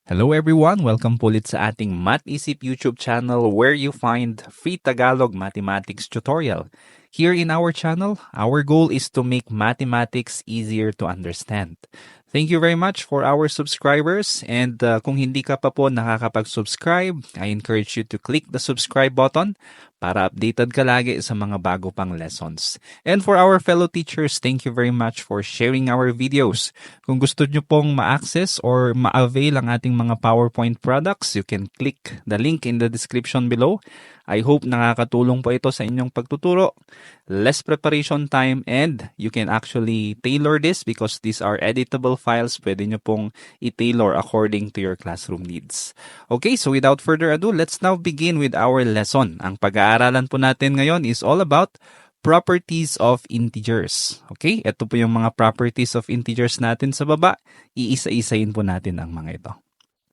Hello everyone! Welcome po ulit sa ating MathIsip YouTube channel where you find free Tagalog mathematics tutorial. Here in our channel, our goal is to make mathematics easier to understand. Thank you very much for our subscribers, and kung hindi ka pa po nakakapag-subscribe, I encourage you to click the subscribe button para updated ka lagi sa mga bago pang lessons. And for our fellow teachers, thank you very much for sharing our videos. Kung gusto nyo pong ma-access or ma-avail ang ating mga PowerPoint products, you can click the link in the description below. I hope nakakatulong po ito sa inyong pagtuturo. Less preparation time, and you can actually tailor this because these are editable files. Pwede nyo pong i-tailor according to your classroom needs. Okay, so without further ado, let's now begin with our lesson. Ang pag-aaralan po natin ngayon is all about properties of integers. Okay, ito po yung mga properties of integers natin sa baba. Iisa-isahin po natin ang mga ito.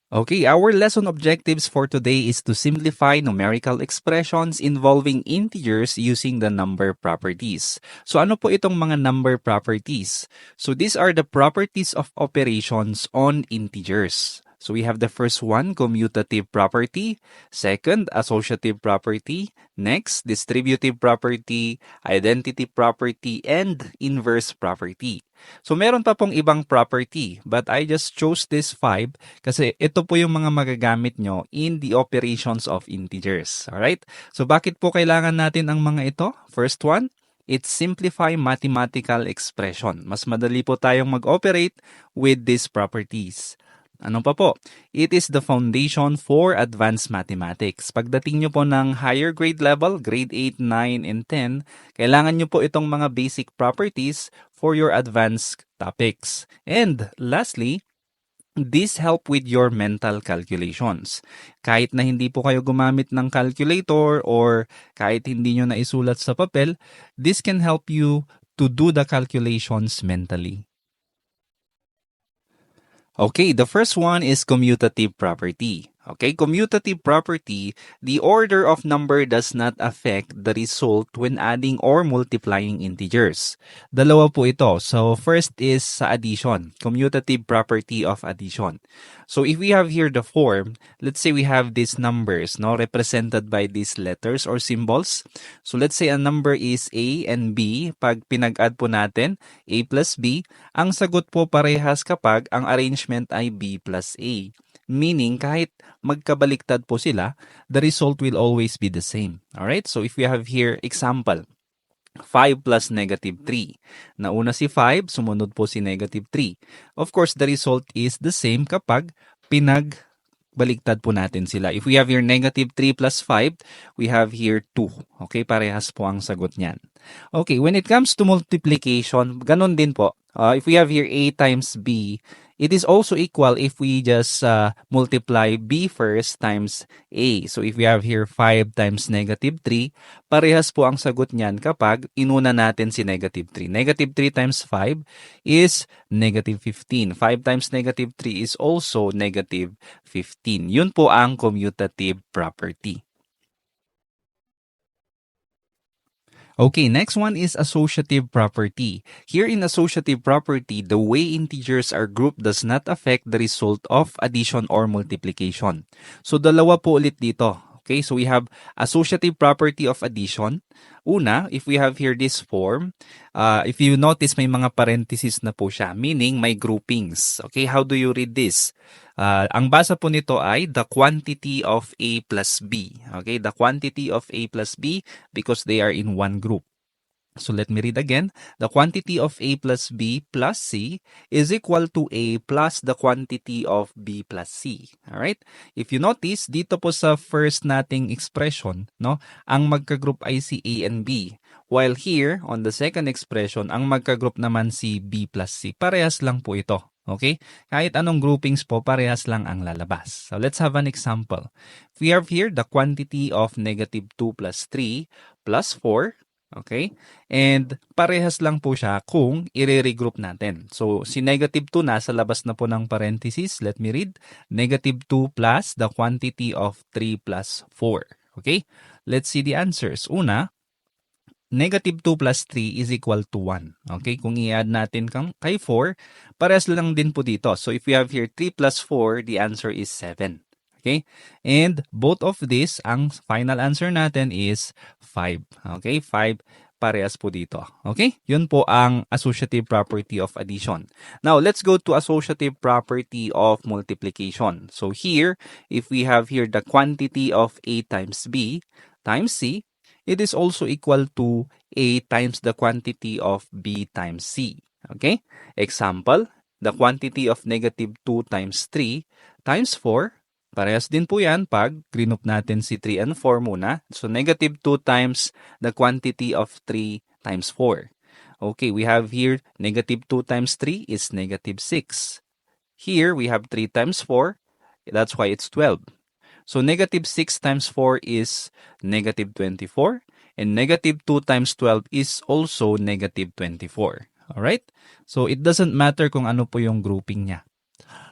Okay, our lesson objectives for today is to simplify numerical expressions involving integers using the number properties. So ano po itong mga number properties? So these are the properties of operations on integers. So we have the first one, commutative property. Second, associative property. Next, distributive property, identity property, and inverse property. So meron pa pong ibang property, but I just chose this 5 kasi ito po yung mga magagamit nyo in the operations of integers. Alright? So bakit po kailangan natin ang mga ito? First one, it simplify mathematical expression. Mas madali po tayong mag-operate with these properties. Ano pa po? It is the foundation for advanced mathematics. Pagdating nyo po ng higher grade level, grade 8, 9, and 10, kailangan nyo po itong mga basic properties for your advanced topics. And lastly, this help with your mental calculations. Kahit na hindi po kayo gumamit ng calculator or kahit hindi nyo naisulat sa papel, this can help you to do the calculations mentally. Okay, the first one is commutative property. Okay, commutative property, the order of number does not affect the result when adding or multiplying integers. Dalawa po ito. So first is sa addition, commutative property of addition. So if we have here the form, let's say we have these numbers, no, represented by these letters or symbols. So let's say a number is A and B. Pag pinag-add po natin, A plus B, ang sagot po parehas kapag ang arrangement ay B plus A. Meaning, kahit magkabaliktad po sila, the result will always be the same. Alright? So if we have here, example, 5 plus negative 3. Nauna si 5, sumunod po si negative 3. Of course, the result is the same kapag baliktad po natin sila. If we have here negative 3 plus 5, we have here 2. Okay, parehas po ang sagot niyan. Okay, when it comes to multiplication, ganun din po. If we have here A times B, it is also equal if we just multiply B first times A. So if we have here 5 times negative 3, parehas po ang sagot niyan kapag inuna natin si negative 3. Negative 3 times 5 is negative 15. 5 times negative 3 is also negative 15. Yun po ang commutative property. Okay, next one is associative property. Here in associative property, the way integers are grouped does not affect the result of addition or multiplication. So dalawa po ulit dito. Okay, so we have associative property of addition. Una, if we have here this form, if you notice may mga parentheses na po siya, meaning may groupings. Okay, how do you read this? Ang basa po nito ay the quantity of A plus B. Okay, the quantity of A plus B because they are in one group. So let me read again. The quantity of A plus B plus C is equal to A plus the quantity of B plus C. Alright? If you notice, dito po sa first nating expression, no, ang magka-group ay si A and B. While here, on the second expression, ang magka-group naman si B plus C. Parehas lang po ito. Okay? Kahit anong groupings po, parehas lang ang lalabas. So let's have an example. We have here the quantity of negative 2 plus 3 plus 4. Okay? And parehas lang po siya kung i-regroup natin. So, si negative 2 nasa labas na po ng parenthesis. Let me read. Negative 2 plus the quantity of 3 plus 4. Okay? Let's see the answers. Una, negative 2 plus 3 is equal to 1. Okay, kung i-add natin kay 4, parehas lang din po dito. So if we have here 3 plus 4, the answer is 7. Okay, and both of this, ang final answer natin is 5. Okay, 5 parehas po dito. Okay, yun po ang associative property of addition. Now, let's go to associative property of multiplication. So here, if we have here the quantity of A times B times C, it is also equal to A times the quantity of B times C. Okay? Example, the quantity of negative 2 times 3 times 4. Parehas din po yan pag group natin si 3 and 4 muna. So, negative 2 times the quantity of 3 times 4. Okay, we have here negative 2 times 3 is negative 6. Here, we have 3 times 4. That's why it's 12. So, negative 6 times 4 is negative 24. And negative 2 times 12 is also negative 24. Alright? So, it doesn't matter kung ano po yung grouping niya.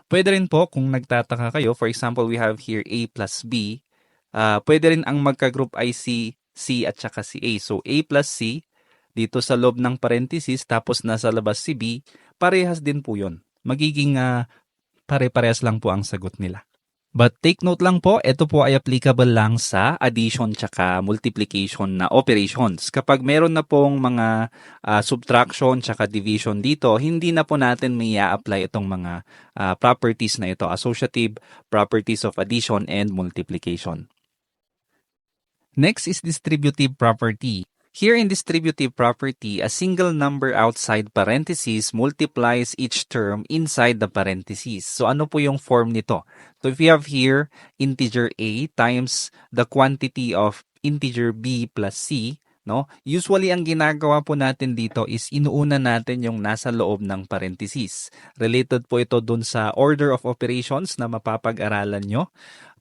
Pwede rin po, kung nagtataka kayo, for example, we have here A plus B. Pwede rin ang magka-group ay C at saka si A. So, A plus C, dito sa loob ng parenthesis, tapos nasa labas si B, parehas din po yun. Magiging pare-parehas lang po ang sagot nila. But take note lang po, ito po ay applicable lang sa addition tsaka multiplication na operations. Kapag meron na pong mga subtraction tsaka division dito, hindi na po natin may i-apply itong mga properties na ito, associative properties of addition and multiplication. Next is distributive property. Here in distributive property, a single number outside parentheses multiplies each term inside the parentheses. So ano po yung form nito? So if we have here integer A times the quantity of integer B plus C, no? Usually ang ginagawa po natin dito is inuuna natin yung nasa loob ng parentheses. Related po ito dun sa order of operations na mapapag-aralan nyo.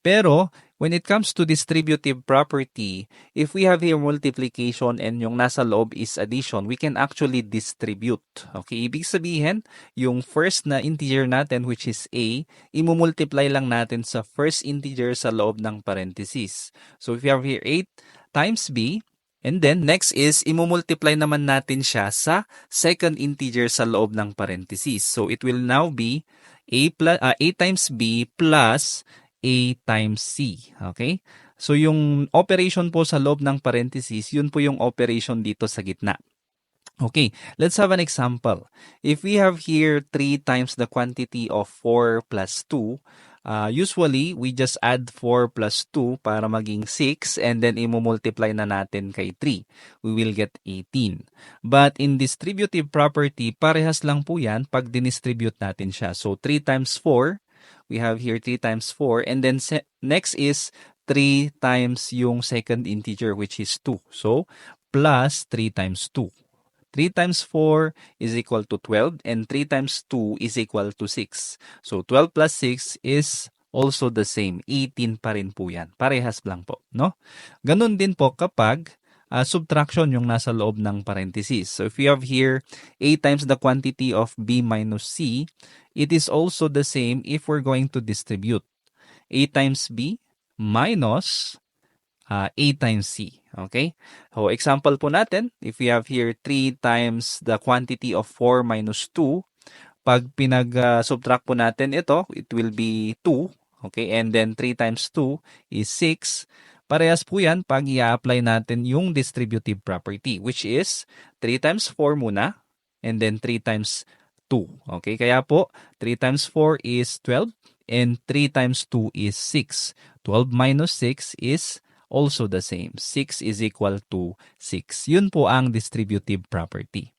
Pero when it comes to distributive property, if we have here multiplication and yung nasa loob is addition, we can actually distribute. Okay, ibig sabihin, yung first na integer natin which is A, imumultiply lang natin sa first integer sa loob ng parentheses. So if we have here 8 times B, and then next is imumultiply naman natin siya sa second integer sa loob ng parentheses. So it will now be A times B plus A times C. Okay? So, yung operation po sa loob ng parentheses, yun po yung operation dito sa gitna. Okay, let's have an example. If we have here 3 times the quantity of 4 plus 2, usually, we just add 4 plus 2 para maging 6 and then imumultiply na natin kay 3. We will get 18. But in distributive property, parehas lang po yan pag dinistribute natin siya. So, 3 times 4, we have here 3 times 4 and then next is 3 times yung second integer which is 2. So, plus 3 times 2. 3 times 4 is equal to 12 and 3 times 2 is equal to 6. So, 12 plus 6 is also the same. 18 pa rin po yan. Parehas lang po, no? Ganun din po kapag subtraction yung nasa loob ng parentheses. So, if you have here A times the quantity of B minus C, it is also the same if we're going to distribute. A times B minus A times C. Okay? So, example po natin, if we have here 3 times the quantity of 4 minus 2, pag pinag-subtract po natin ito, it will be 2. Okay? And then 3 times 2 is 6. Parehas po yan pag i-apply natin yung distributive property, which is 3 times 4 muna, and then 3 times 2. Okay? Kaya po, 3 times 4 is 12, and 3 times 2 is 6. 12 minus 6 is also the same. 6 is equal to 6. Yun po ang distributive property.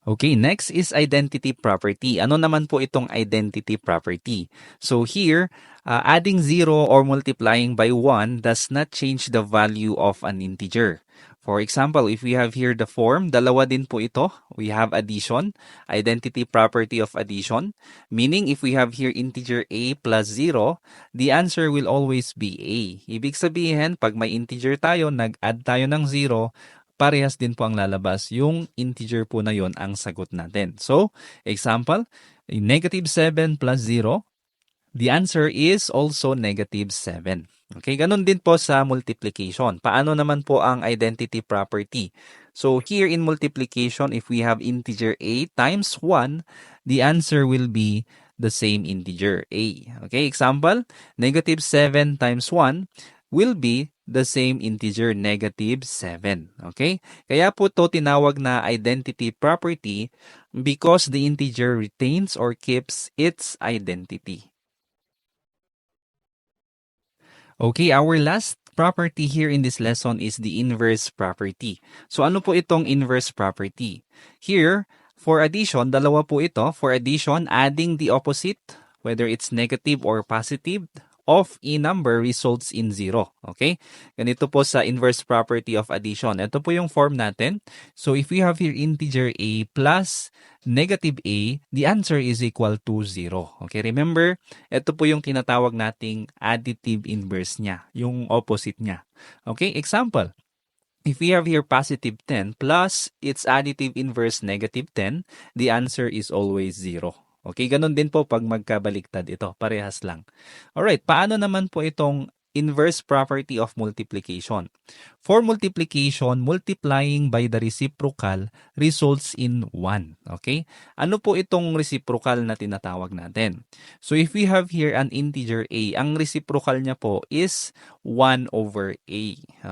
Okay, next is identity property. Ano naman po itong identity property? So here, adding 0 or multiplying by 1 does not change the value of an integer. For example, if we have here the form, dalawa din po ito. We have addition, identity property of addition. Meaning, if we have here integer a plus 0, the answer will always be a. Ibig sabihin, pag may integer tayo, nag-add tayo ng 0, parehas din po ang lalabas. Yung integer po na yon ang sagot natin. So, example, negative 7 plus 0, the answer is also negative 7. Okay, ganun din po sa multiplication. Paano naman po ang identity property? So here in multiplication, if we have integer a times 1, the answer will be the same integer a. Okay, example, negative 7 times 1 will be the same integer negative 7. Okay, kaya po to tinawag na identity property because the integer retains or keeps its identity. Okay, our last property here in this lesson is the inverse property. So ano po itong inverse property? Here, for addition, dalawa po ito. For addition, adding the opposite, whether it's negative or positive, of a number results in 0. Okay? Ganito po sa inverse property of addition. Ito po yung form natin. So if we have here integer a plus negative a, the answer is equal to 0. Okay? Remember, ito po yung tinatawag nating additive inverse niya, yung opposite niya. Okay? Example, if we have here positive 10 plus its additive inverse negative 10, the answer is always 0. Okay, ganun din po pag magkabaliktad ito. Parehas lang. Alright, paano naman po itong inverse property of multiplication? For multiplication, multiplying by the reciprocal results in 1. Okay? Ano po itong reciprocal na tinatawag natin? So if we have here an integer a, ang reciprocal niya po is 1 over a.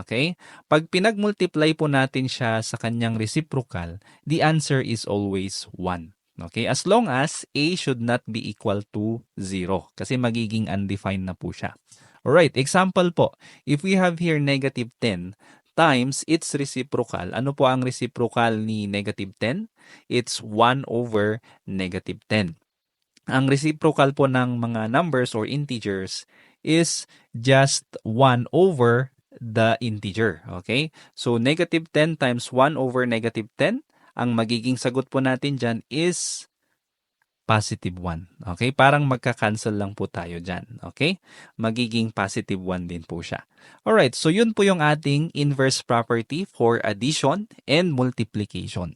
Okay? Pag pinag-multiply po natin siya sa kanyang reciprocal, the answer is always 1. Okay, as long as a should not be equal to 0 kasi magiging undefined na po siya. Alright, example po, if we have here negative 10 times its reciprocal, ano po ang reciprocal ni negative 10? It's 1 over negative 10. Ang reciprocal po ng mga numbers or integers is just 1 over the integer. Okay, so negative 10 times 1 over negative 10, ang magiging sagot po natin dyan is positive 1. Okay? Parang magka-cancel lang po tayo dyan. Okay? Magiging positive 1 din po siya. Alright, so yun po yung ating inverse property for addition and multiplication.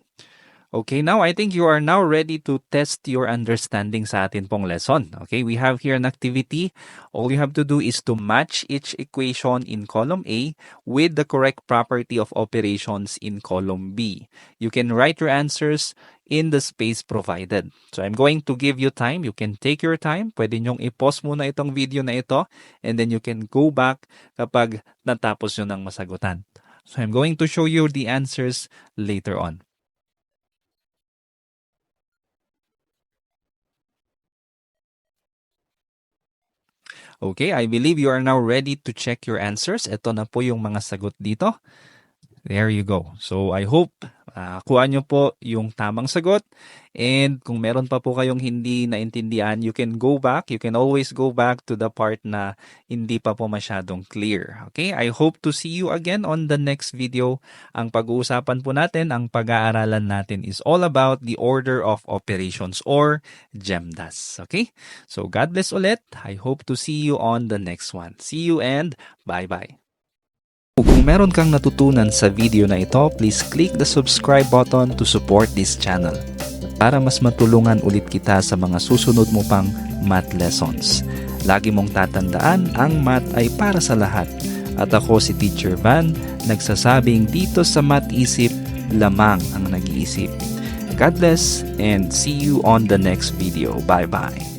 Okay, now I think you are now ready to test your understanding sa atin pong lesson. Okay, we have here an activity. All you have to do is to match each equation in column A with the correct property of operations in column B. You can write your answers in the space provided. So I'm going to give you time. You can take your time. Pwede nyong i-pause muna itong video na ito and then you can go back kapag natapos nyo ng masagutan. So I'm going to show you the answers later on. Okay, I believe you are now ready to check your answers. Ito na po yung mga sagot dito. There you go. So I hope kuha nyo po yung tamang sagot. And kung meron pa po kayong hindi naintindihan, you can go back. You can always go back to the part na hindi pa po masyadong clear. Okay, I hope to see you again on the next video. Ang pag-uusapan po natin, ang pag-aaralan natin is all about the order of operations or GEMDAS. Okay, so God bless ulit. I hope to see you on the next one. See you and bye-bye. Kung meron kang natutunan sa video na ito, please click the subscribe button to support this channel para mas matulungan ulit kita sa mga susunod mo pang math lessons. Lagi mong tatandaan, ang math ay para sa lahat. At ako si Teacher Van, nagsasabing dito sa Math Isip, lamang ang nag-iisip. God bless and see you on the next video. Bye-bye.